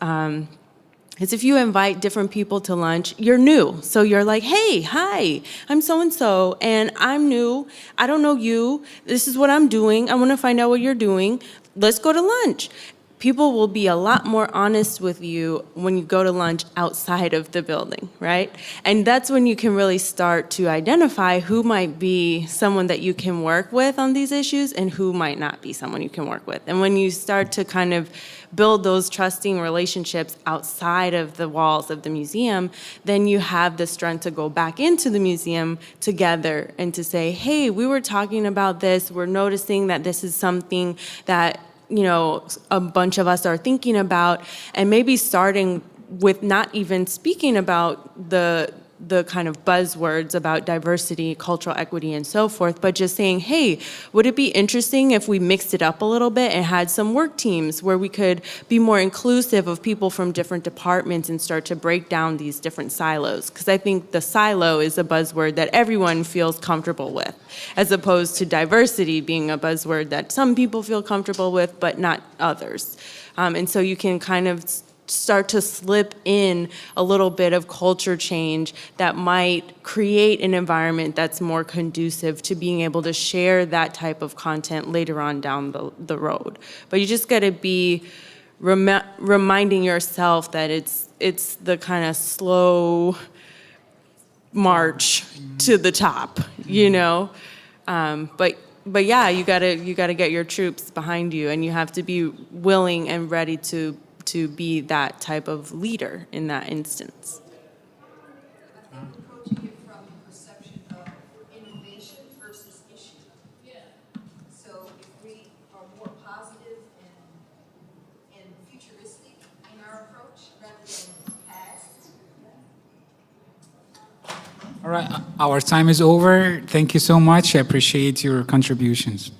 is if you invite different people to lunch, you're new. So you're like, hey, hi, I'm so-and-so, and I'm new. I don't know you. This is what I'm doing. I want to find out what you're doing. Let's go to lunch. People will be a lot more honest with you when you go to lunch outside of the building, right? And that's when you can really start to identify who might be someone that you can work with on these issues and who might not be someone you can work with. And when you start to kind of build those trusting relationships outside of the walls of the museum, then you have the strength to go back into the museum together and to say, hey, we were talking about this. We're noticing that this is something that a bunch of us are thinking about, and maybe starting with not even speaking about the kind of buzzwords about diversity, cultural equity, and so forth, but just saying, hey, would it be interesting if we mixed it up a little bit and had some work teams where we could be more inclusive of people from different departments and start to break down these different silos? Because I think the silo is a buzzword that everyone feels comfortable with, as opposed to diversity being a buzzword that some people feel comfortable with, but not others. And so you can kind of start to slip in a little bit of culture change that might create an environment that's more conducive to being able to share that type of content later on down the road. But you just got to be reminding yourself that it's the kind of slow march to the top, But yeah, you gotta get your troops behind you, and you have to be willing and ready to be that type of leader in that instance. I think approaching it from the perception of innovation versus issue. Yeah. So if we are more positive and futuristic in our approach rather than past. All right, our time is over. Thank you so much. I appreciate your contributions.